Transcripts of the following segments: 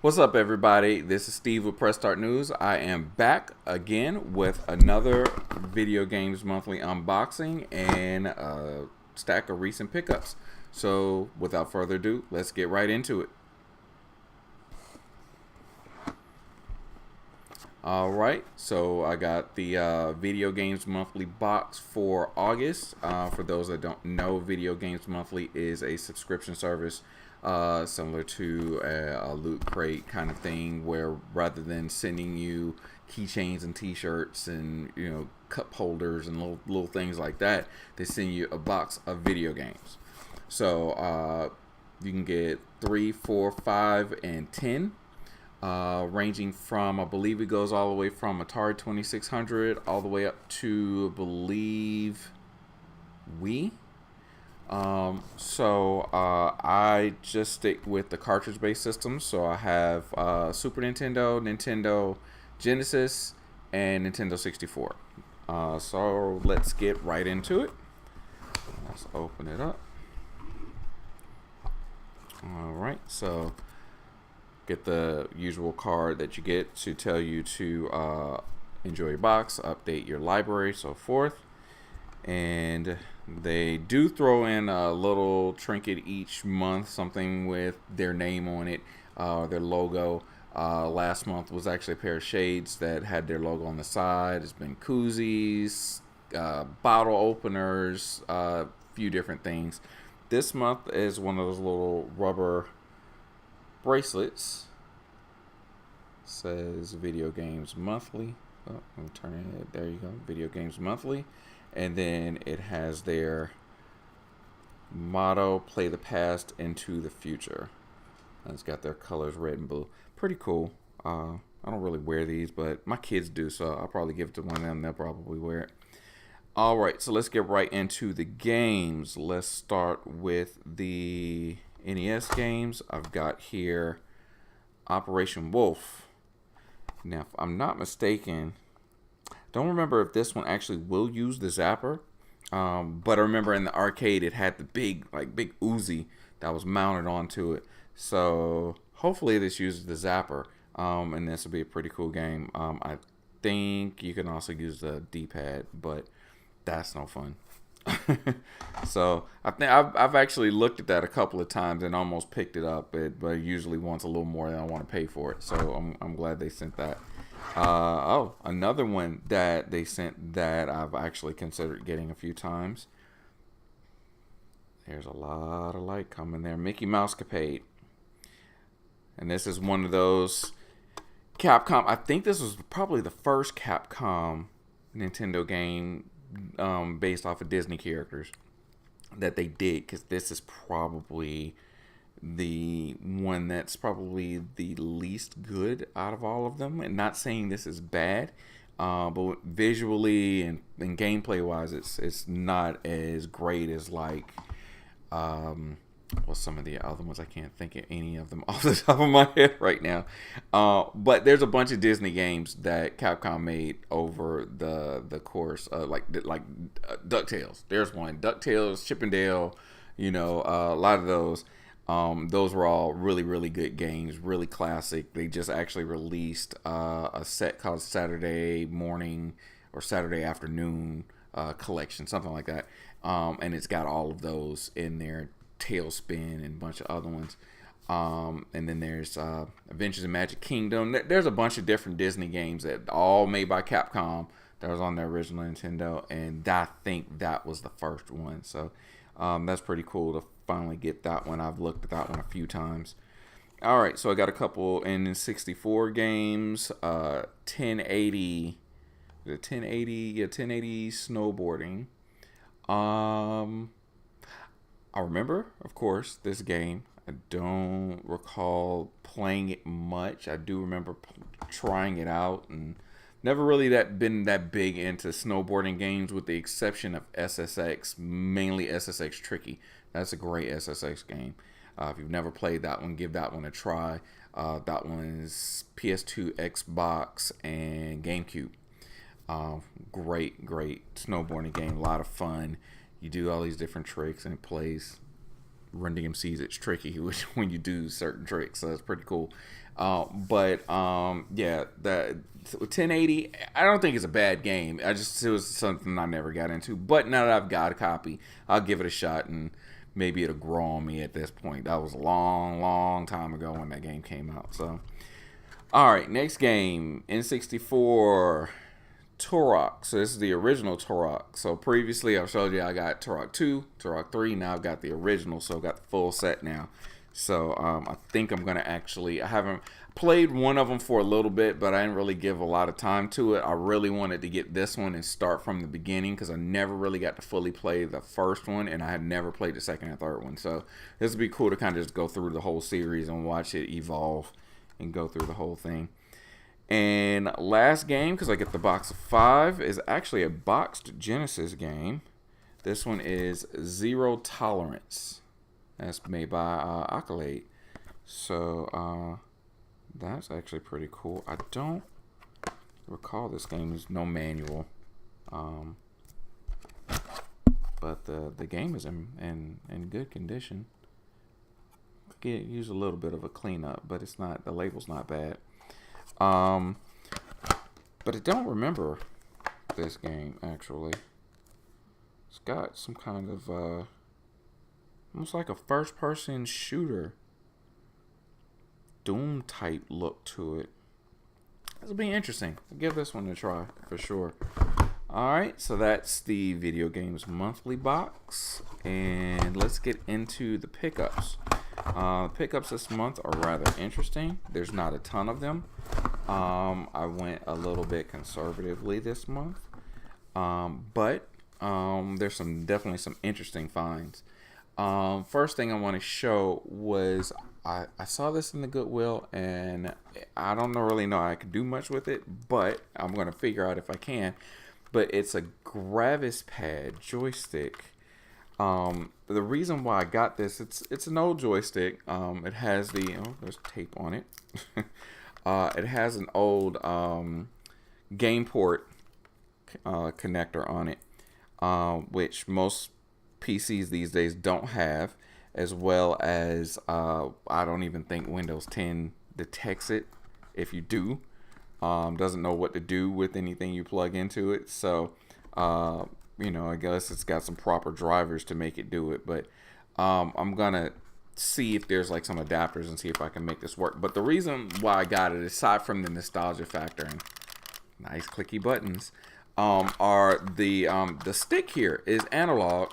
What's up, everybody? This is Steve with Press Start News. I am back again with another Video Games Monthly unboxing and a stack of recent pickups. So, without further ado, let's get right into it. Alright, so I got the Video Games Monthly box for August. For those that don't know, Video Games Monthly is a subscription service similar to a Loot Crate kind of thing, where rather than sending you keychains and t-shirts and cup holders and little things like that, they send you a box of video games. So you can get 3, 4, 5, and 10. Ranging from, I believe it goes all the way from Atari 2600 all the way up to, I believe, Wii. I just stick with the cartridge-based systems. So I have Super Nintendo, Nintendo Genesis, and Nintendo 64. So let's get right into it. Let's open it up. Alright, so get the usual card that you get to tell you to enjoy your box, update your library, so forth. And they do throw in a little trinket each month, something with their name on it, their logo. Last month was actually a pair of shades that had their logo on the side. It's been koozies, bottle openers, a few different things. This month is one of those little rubber bracelets. Says Video Games Monthly. Oh, I'm turning it. There you go. Video Games Monthly. And then it has their motto, play the past into the future. And it's got their colors red and blue. Pretty cool. I don't really wear these, but my kids do, so I'll probably give it to one of them. They'll probably wear it. Alright, so let's get right into the games. Let's start with the NES games. I've got here Operation Wolf. Now, if I'm not mistaken, don't remember if this one actually will use the zapper, but I remember in the arcade it had the big Uzi that was mounted onto it. So hopefully this uses the zapper, and this will be a pretty cool game. I think you can also use the D-pad, but that's no fun. So I think I've actually looked at that a couple of times and almost picked it up, but it usually wants a little more than I want to pay for it. So I'm glad they sent that. Another one that they sent that I've actually considered getting a few times. There's a lot of light coming there. Mickey Mousecapade. And this is one of those Capcom. I think this was probably the first Capcom Nintendo game based off of Disney characters that they did, because this is probably the one that's probably the least good out of all of them. And not saying this is bad, but visually and gameplay wise, it's not as great as like some of the other ones. I can't think of any of them off the top of my head right now. But there's a bunch of Disney games that Capcom made over the course, like DuckTales. There's one, DuckTales, Chip and Dale. A lot of those. Those were all really, really good games, really classic. They just actually released a set called Saturday Morning or Saturday Afternoon collection, something like that. And it's got all of those in there. Tailspin and a bunch of other ones. And then there's Adventures in Magic Kingdom. There's a bunch of different Disney games that all made by Capcom that was on the original Nintendo, and I think that was the first one. So that's pretty cool to finally get that one. I've looked at that one a few times. Alright, so I got a couple in 64 games. 1080 snowboarding. I remember, of course, this game. I don't recall playing it much. I do remember trying it out, and never really been that big into snowboarding games, with the exception of SSX, mainly SSX Tricky. That's a great SSX game. If you've never played that one, give that one a try. That one is PS2, Xbox, and GameCube. Great snowboarding game. A lot of fun. You do all these different tricks, and it plays Run DMC's It's Tricky when you do certain tricks, so that's pretty cool. Yeah, the 1080. I don't think it's a bad game. It was something I never got into. But now that I've got a copy, I'll give it a shot, and maybe it'll grow on me at this point. That was a long, long time ago when that game came out. So, all right, next game, N64 Turok. So this is the original Turok. So previously I've showed you I got Turok 2, Turok 3. Now I've got the original, so I've got the full set now. So I think I'm gonna I haven't played one of them for a little bit, but I didn't really give a lot of time to it. I really wanted to get this one and start from the beginning because I never really got to fully play the first one, and I had never played the second and third one. So this would be cool to kind of just go through the whole series and watch it evolve and go through the whole thing. And last game, because I get the box of 5, is actually a boxed Genesis game. This one is Zero Tolerance. That's made by Accolade. So that's actually pretty cool. I don't recall this game. There's no manual. But the game is in good condition. Could use a little bit of a cleanup, but it's not, the label's not bad. But I don't remember this game actually. It's got some kind of almost like a first-person shooter, Doom type look to it. This will be interesting. I'll give this one a try for sure. Alright, so that's the Video Games Monthly box. And let's get into the pickups. Pickups this month are rather interesting. There's not a ton of them. I went a little bit conservatively this month. But there's definitely some interesting finds. First thing I want to show was I saw this in the Goodwill, and I don't really know I could do much with it, but I'm going to figure out if I can. But it's a Gravis Pad joystick. The reason why I got this, it's an old joystick. It has there's tape on it. It has an old game port connector on it, which most PCs these days don't have, as well as I don't even think Windows 10 detects it if you do. Doesn't know what to do with anything you plug into it. So I guess it's got some proper drivers to make it do it, but I'm gonna see if there's like some adapters and see if I can make this work. But the reason why I got it, aside from the nostalgia factor and nice clicky buttons, are the stick here is analog,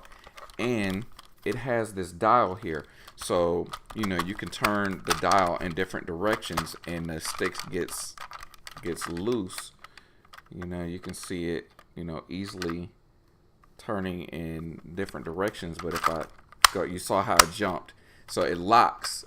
and it has this dial here, so you can turn the dial in different directions, and the stick gets loose. You can see it easily turning in different directions. But if I go, you saw how I jumped, so it locks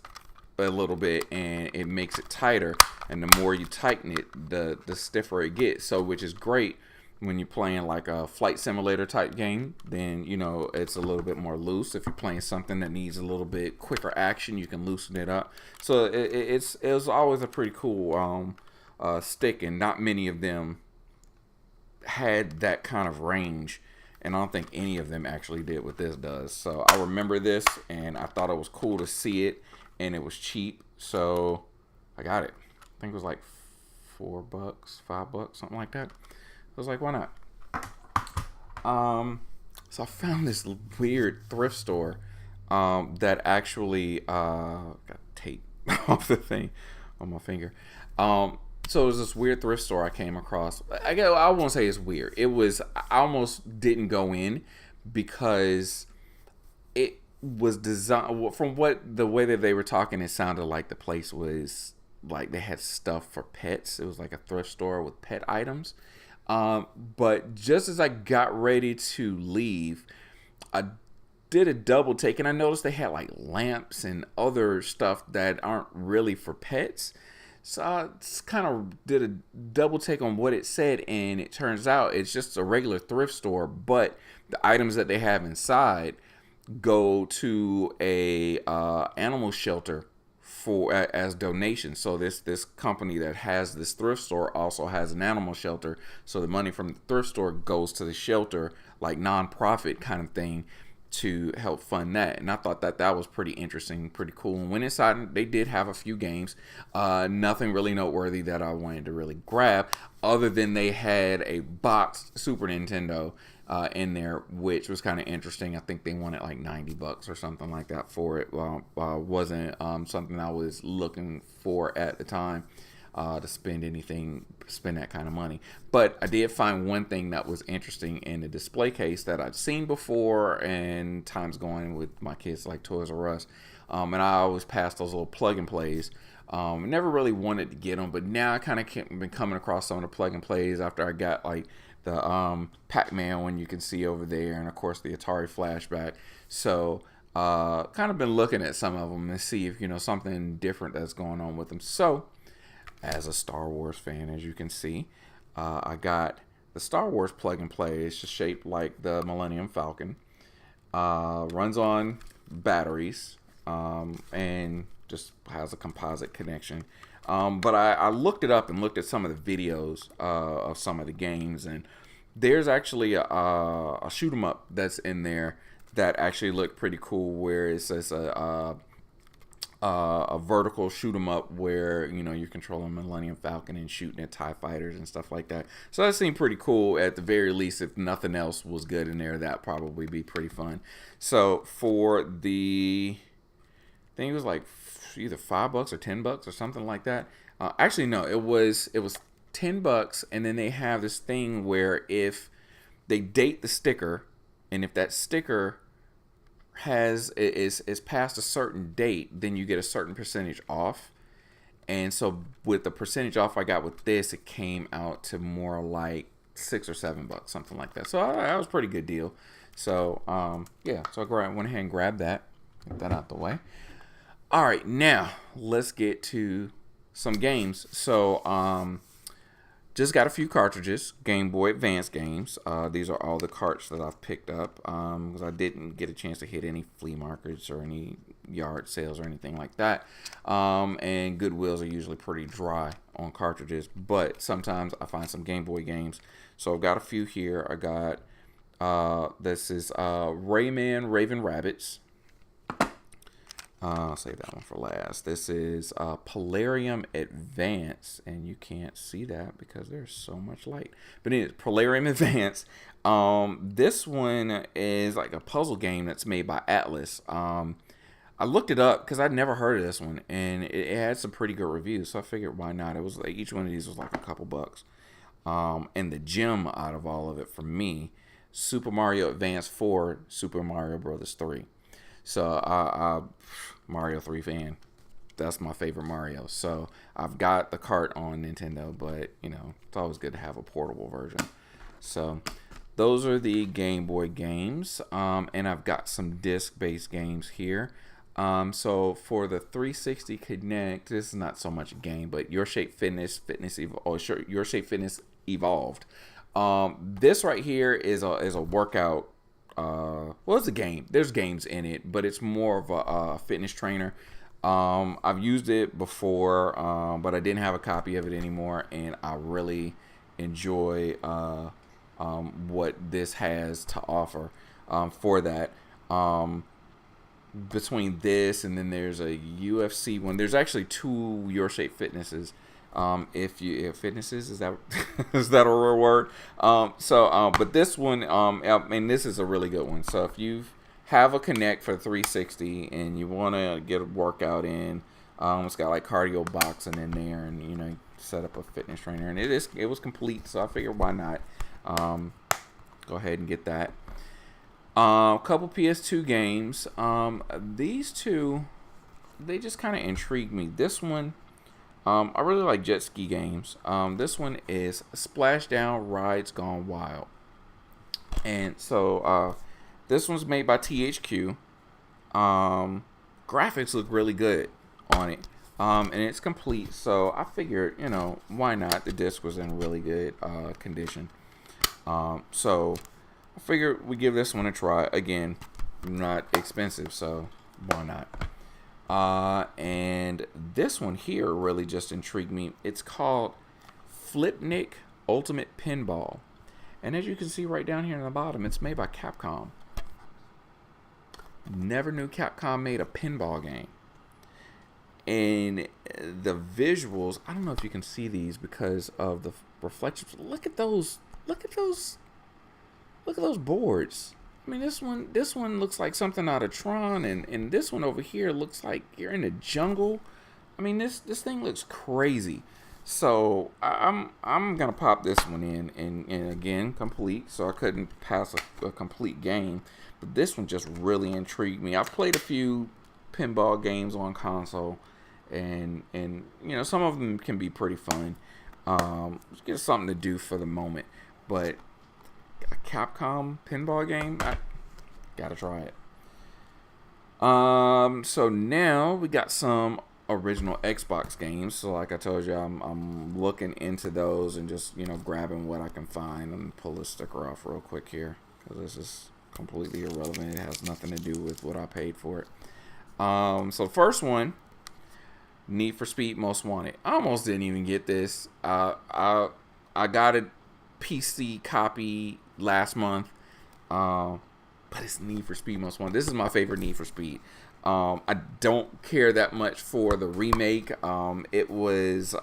a little bit and it makes it tighter, and the more you tighten it, the stiffer it gets. So which is great when you're playing like a flight simulator type game. Then it's a little bit more loose. If you're playing something that needs a little bit quicker action, you can loosen it up. So it was always a pretty cool stick, and not many of them had that kind of range, and I don't think any of them actually did what this does. So I remember this, and I thought it was cool to see it, and it was cheap, so I got it. I think it was like $4, $5, something like that. I was like, why not? So I found this weird thrift store that actually got tape off the thing on my finger. So it was this weird thrift store I came across. I won't say it's weird. I almost didn't go in because it was designed, from the way that they were talking, it sounded like the place was like they had stuff for pets. It was like a thrift store with pet items. But just as I got ready to leave, I did a double take, and I noticed they had like lamps and other stuff that aren't really for pets. So I just kind of did a double take on what it said, and it turns out it's just a regular thrift store, but the items that they have inside go to a animal shelter as donations. So this company that has this thrift store also has an animal shelter, so the money from the thrift store goes to the shelter, like nonprofit kind of thing. to help fund that. And I thought that that was pretty interesting, pretty cool. And went inside, and they did have a few games. Nothing really noteworthy that I wanted to really grab, other than they had a boxed Super Nintendo in there, which was kind of interesting. I think they wanted like $90 or something like that for it. Wasn't something I was looking for at the time. To spend that kind of money. But I did find one thing that was interesting in the display case that I've seen before and times going with my kids, like Toys R Us. And I always pass those little plug and plays. Never really wanted to get them, but now I kind of been coming across some of the plug and plays after I got like the Pac-Man one you can see over there, and of course the Atari Flashback. So kind of been looking at some of them to see if something different that's going on with them. So as a Star Wars fan, as you can see, I got the Star Wars plug and play. It's just shaped like the Millennium Falcon. Runs on batteries and just has a composite connection. But I looked it up and looked at some of the videos of some of the games, and there's actually a shoot 'em up that's in there that actually looked pretty cool, where it says a vertical shoot 'em up where you're controlling Millennium Falcon and shooting at TIE fighters and stuff like that. So that seemed pretty cool. At the very least, if nothing else was good in there, that probably be pretty fun. So for the, I think it was like either $5 or $10 or something like that. Actually, no, it was $10, and then they have this thing where if they date the sticker, and if that sticker is past a certain date, then you get a certain percentage off. And so with the percentage off I got with this, it came out to more like $6 or $7, something like that. So that was a pretty good deal. So yeah, so I went ahead and grabbed that, get that out the way. All right, now let's get to some games. So just got a few cartridges, Game Boy Advance games. These are all the carts that I've picked up because I didn't get a chance to hit any flea markets or any yard sales or anything like that. And Goodwills are usually pretty dry on cartridges, but sometimes I find some Game Boy games. So I've got a few here. I got, this is Rayman Raving Rabbids. I'll save that one for last. This is Polarium Advance, and you can't see that because there's so much light. But it is Polarium Advance. This one is like a puzzle game that's made by Atlas. I looked it up because I'd never heard of this one, and it had some pretty good reviews, so I figured why not. It was like each one of these was like a couple bucks. And the gem out of all of it for me, Super Mario Advance 4, Super Mario Brothers 3. So Mario 3 fan. That's my favorite Mario. So I've got the cart on Nintendo, but it's always good to have a portable version. So those are the Game Boy games. And I've got some disc-based games here. So for the 360 Connect, this is not so much a game, but Your Shape Fitness Your Shape Fitness Evolved. This right here is a workout. Well, it's a game. There's games in it, but it's more of a fitness trainer. I've used it before, but I didn't have a copy of it anymore, and I really enjoy what this has to offer for that. Between this and then there's a UFC one. There's actually two Your Shape Fitnesses. If fitnesses, is that is that a real word? But this one, I mean, this is a really good one. So if you have a Connect for 360 and you want to get a workout in, it's got like cardio boxing in there, and set up a fitness trainer, and it was complete. So I figured why not go ahead and get that. Couple PS2 games. These two, they just kind of intrigued me. This one. I really like jet ski games. This one is Splashdown Rides Gone Wild. And so this one's made by THQ. Graphics look really good on it. And it's complete. So I figured, why not? The disc was in really good condition. So I figured we give this one a try. Again, not expensive, so why not? And this one here really just intrigued me. It's called Flipnik Ultimate Pinball. And as you can see right down here in the bottom, it's made by Capcom. Never knew Capcom made a pinball game. And the visuals, I don't know if you can see these because of the reflections. Look at those. Look at those. Look at those boards. I mean, this one looks like something out of Tron, and this one over here looks like you're in the jungle. I mean, this thing looks crazy. So I'm gonna pop this one in, and again, complete. So I couldn't pass a complete game, but this one just really intrigued me. I've played a few pinball games on console, and you know, some of them can be pretty fun. Just something to do for the moment, but a Capcom pinball game, I gotta try it. So now we got some original Xbox games. So like I told you, I'm looking into those and just, you know, grabbing what I can find. And pull this sticker off real quick here because this is completely irrelevant. It has nothing to do with what I paid for it. So the first one, Need for Speed Most Wanted. I almost didn't even get this. I got a PC copy last month, but it's Need for Speed Most Wanted. This is my favorite Need for Speed. I don't care that much for the remake. It was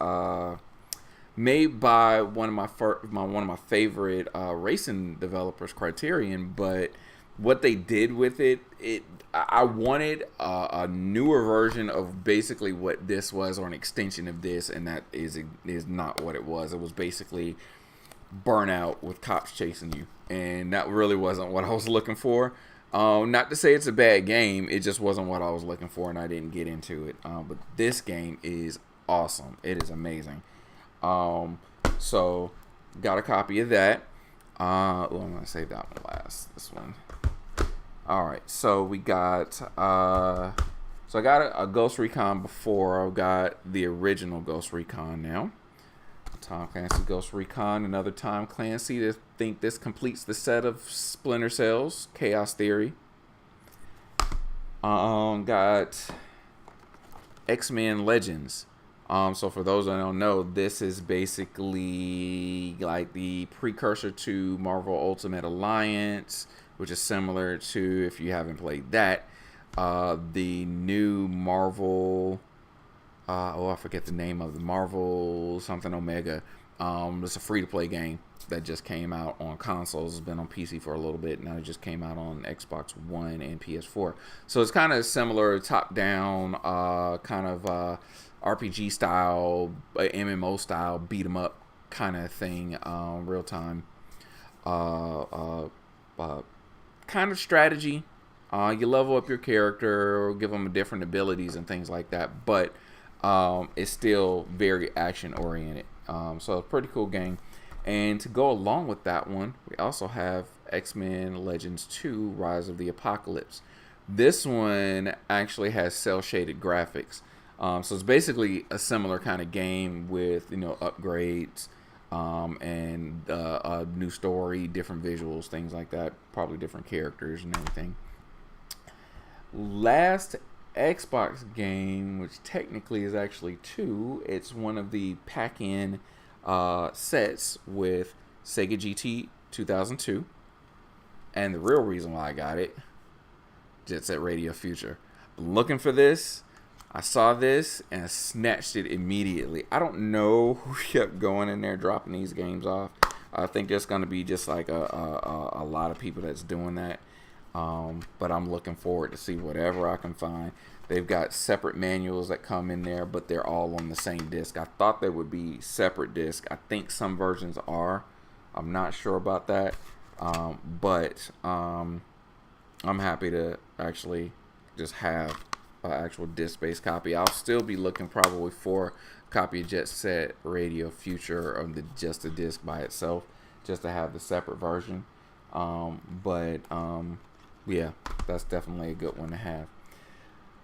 made by one of my favorite racing developers, Criterion. But what they did with it, I wanted a newer version of basically what this was, or an extension of this, and that is not what it was. It was basically Burnout with cops chasing you, and that really wasn't what I was looking for. Not to say it's a bad game, it just wasn't what I was looking for, and I didn't get into it. But this game is awesome. It is amazing. So got a copy of that. I'm gonna save that one last. This one. All right. So we got. So I got a Ghost Recon before. I've got the original Ghost Recon now. Tom Clancy Ghost Recon, another Tom Clancy. I think this completes the set of Splinter Cells, Chaos Theory. Got X-Men Legends. So for those that don't know, this is basically like the precursor to Marvel Ultimate Alliance, which is similar to, if you haven't played that, the new Marvel. I forget the name of the Marvel something Omega. It's a free-to-play game that just came out on consoles. It's been on PC for a little bit. Now it just came out on Xbox One and PS4. So it's kind of similar, top-down, kind of RPG style, MMO style, beat 'em up kind of thing, real-time. Kind of strategy. You level up your character, or give them different abilities and things like that, but it's still very action oriented. So a pretty cool game. And to go along with that one, we also have X-Men Legends 2 Rise of the Apocalypse. This one actually has cel shaded graphics. So it's basically a similar kind of game with, you know, upgrades, and a new story, different visuals, things like that, probably different characters and everything. Last Xbox game, which technically is actually two. It's one of the pack-in sets with Sega GT 2002, and the real reason why I got it, Jet Set Radio Future. Looking for this, I saw this and I snatched it immediately. I don't know who kept going in there dropping these games off. I think there's going to be just like a lot of people that's doing that. But I'm looking forward to see whatever I can find. They've got separate manuals that come in there, but they're all on the same disc. I thought they would be separate discs. I think some versions are. I'm not sure about that. But I'm happy to actually just have an actual disc-based copy. I'll still be looking probably for a copy of Jet Set Radio Future of just the disc by itself, just to have the separate version. Yeah, that's definitely a good one to have.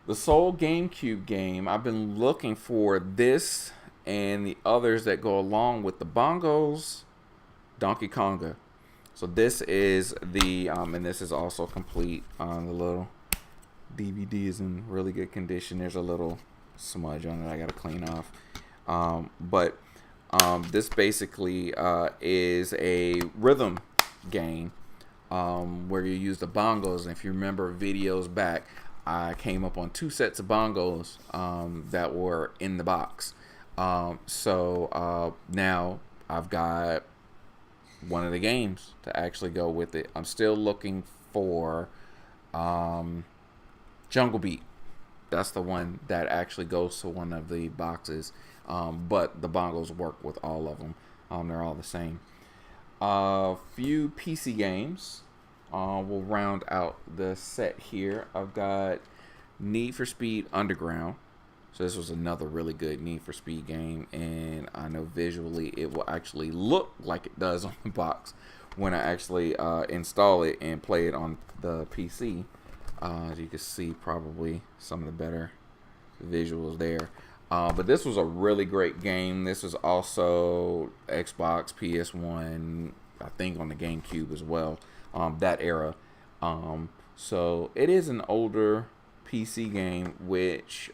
The Soul GameCube game, I've been looking for this and the others that go along with the bongos, Donkey Konga. So this is the, and this is also complete. The little DVD is in really good condition. There's a little smudge on it I gotta clean off. This basically is a rhythm game. where you use the bongos. And if you remember videos back, I came up on 2 sets of bongos that were in the box. Now I've got one of the games to actually go with it. I'm still looking for Jungle Beat. That's the one that actually goes to one of the boxes. But the bongos work with all of them. They're all the same. A few PC games. We'll round out the set here. I've got Need for Speed Underground. So this was another really good Need for Speed game, and I know visually it will actually look like it does on the box when I actually install it and play it on the PC. As you can see, probably some of the better visuals there. But this was a really great game. This was also Xbox, PS1, I think on the GameCube as well. That era. So it is an older PC game, which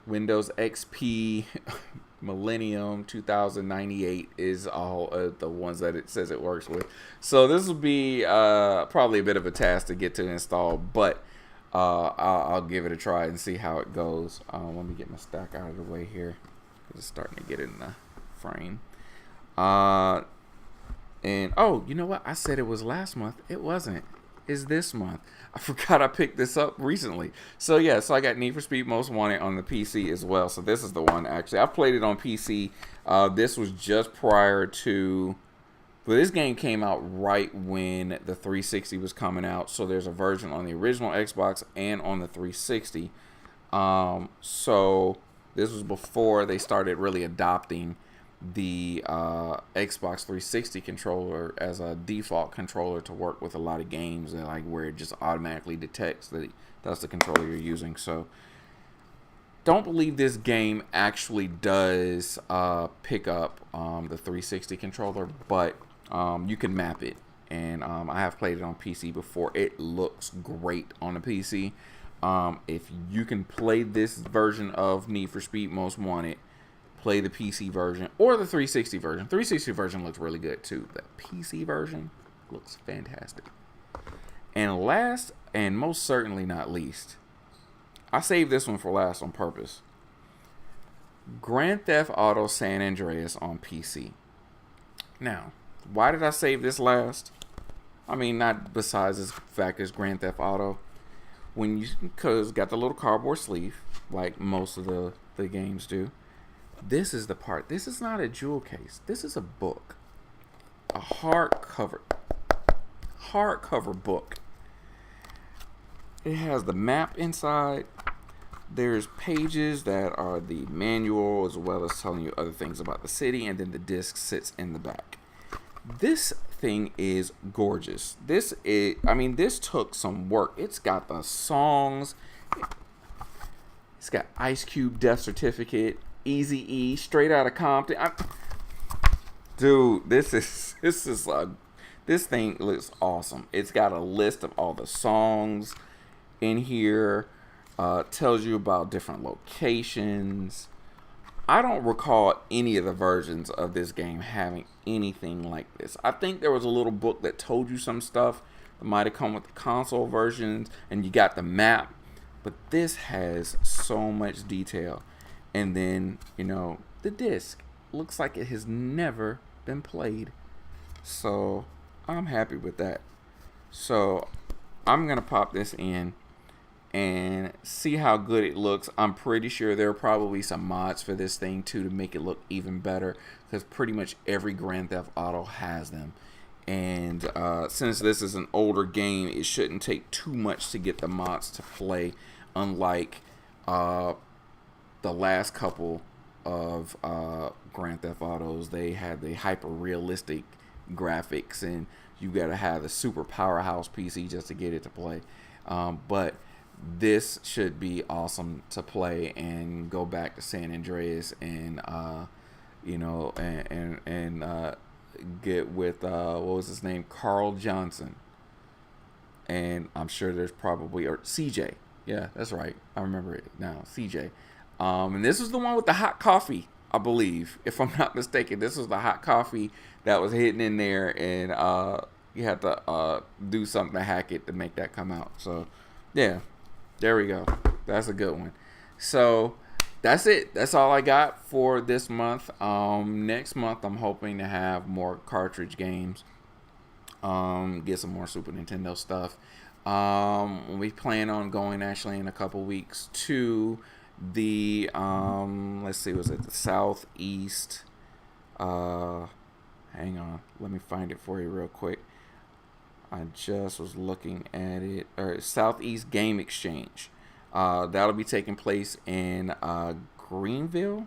Windows XP Millennium 2098 is all the ones that it says it works with. So this will be probably a bit of a task to get to install, but I'll give it a try and see how it goes. Let me get my stack out of the way here because it's starting to get in the frame. And oh, you know what? I said it was last month. It wasn't. It's this month. I forgot I picked this up recently. So yeah, so I got Need for Speed Most Wanted on the PC as well. So this is the one actually. I played it on PC. This was just prior to. But this game came out right when the 360 was coming out. So there's a version on the original Xbox and on the 360. So this was before they started really adopting the Xbox 360 controller as a default controller to work with a lot of games, and like where it just automatically detects that that's the controller you're using. So don't believe this game actually does pick up the 360 controller, but you can map it, and I have played it on PC before. It looks great on the PC. If you can play this version of Need for Speed Most Wanted, play the PC version or the 360 version. 360 version looks really good too. The PC version looks fantastic. And last and most certainly not least, I saved this one for last on purpose. Grand Theft Auto San Andreas on PC. Now, why did I save this last? I mean, not besides the fact it's Grand Theft Auto. Because it's got the little cardboard sleeve, like most of the games do. This is the part. This is not a jewel case. This is a book. A hardcover book. It has the map inside. There's pages that are the manual as well as telling you other things about the city, and then the disc sits in the back. This thing is gorgeous. This took some work. It's got the songs. It's got Ice Cube Death Certificate, Eazy-E, Straight Outta Compton. Dude, this thing looks awesome. It's got a list of all the songs in here. Tells you about different locations. I don't recall any of the versions of this game having anything like this. I think there was a little book that told you some stuff that might have come with the console versions, and you got the map. But this has so much detail. And then, the disc looks like it has never been played. So, I'm happy with that. So, I'm going to pop this in and see how good it looks. I'm pretty sure there are probably some mods for this thing, too, to make it look even better. Because pretty much every Grand Theft Auto has them. And since this is an older game, it shouldn't take too much to get the mods to play. Unlike the last couple of Grand Theft Autos, they had the hyper realistic graphics, and you gotta have the super powerhouse PC just to get it to play. But this should be awesome to play and go back to San Andreas and get with what was his name, Carl Johnson, and I'm sure there's probably CJ. Yeah, that's right. I remember it now, CJ. And this was the one with the hot coffee, I believe, if I'm not mistaken. This was the hot coffee that was hidden in there, and You have to do something to hack it to make that come out. So yeah, there we go. That's a good one. So that's it. That's all I got for this month. Next month I'm hoping to have more cartridge games. Get some more Super Nintendo stuff. We plan on going actually in a couple weeks to the let's see, was it the Southeast? Hang on, let me find it for you real quick. I just was looking at it. Or Southeast Game Exchange. That'll be taking place in Greenville.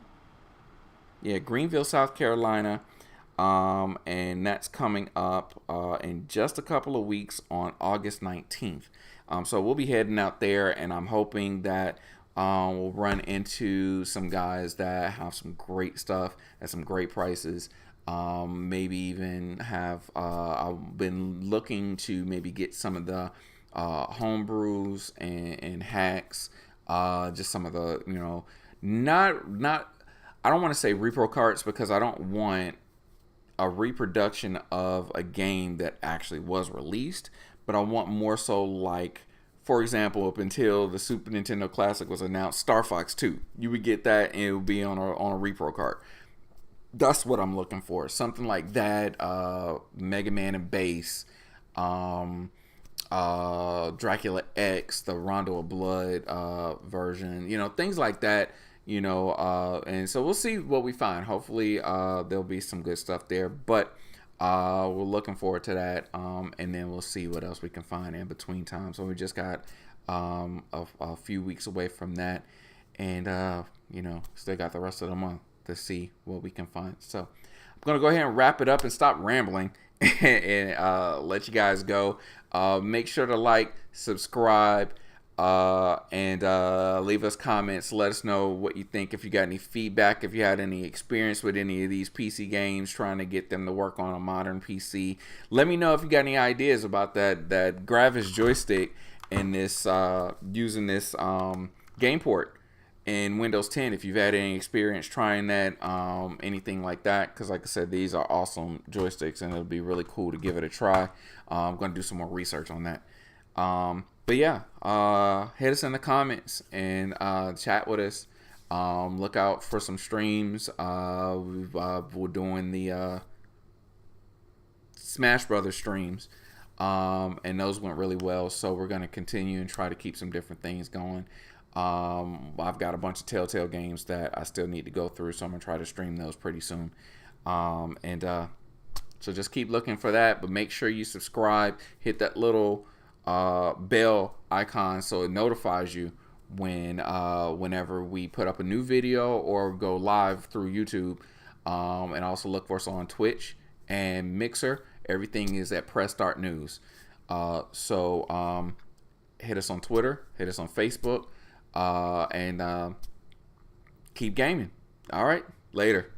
Yeah, Greenville, South Carolina. And that's coming up in just a couple of weeks on August 19th. So we'll be heading out there, and I'm hoping that we'll run into some guys that have some great stuff at some great prices. Maybe even have I've been looking to maybe get some of the homebrews and hacks, just some of the, not I don't want to say repro carts, because I don't want a reproduction of a game that actually was released, but I want more so, like, for example, up until the Super Nintendo Classic was announced, Star Fox 2, you would get that and it would be on a repro cart. That's what I'm looking for, something like that. Mega Man and Bass, Dracula X, the Rondo of Blood version, things like that. And so we'll see what we find. Hopefully there'll be some good stuff there, but we're looking forward to that. And then we'll see what else we can find in between time. So we just got a few weeks away from that, and still got the rest of the month to see what we can find. So I'm gonna go ahead and wrap it up and stop rambling and let you guys go. Make sure to like, subscribe, and leave us comments. Let us know what you think. If you got any feedback, if you had any experience with any of these PC games, trying to get them to work on a modern PC, let me know if you got any ideas about that Gravis joystick and this using this game port in Windows 10. If you've had any experience trying that, anything like that, because like I said, these are awesome joysticks and it'll be really cool to give it a try. I'm going to do some more research on that. But yeah, hit us in the comments and chat with us. Look out for some streams. We're doing the Smash Brothers streams, and those went really well. So we're going to continue and try to keep some different things going. I've got a bunch of Telltale games that I still need to go through, so I'm going to try to stream those pretty soon. So just keep looking for that, but make sure you subscribe, hit that little bell icon so it notifies you whenever we put up a new video or go live through YouTube. And also look for us on Twitch and Mixer. Everything is at Press Start News. So hit us on Twitter, hit us on Facebook, and keep gaming. All right, later.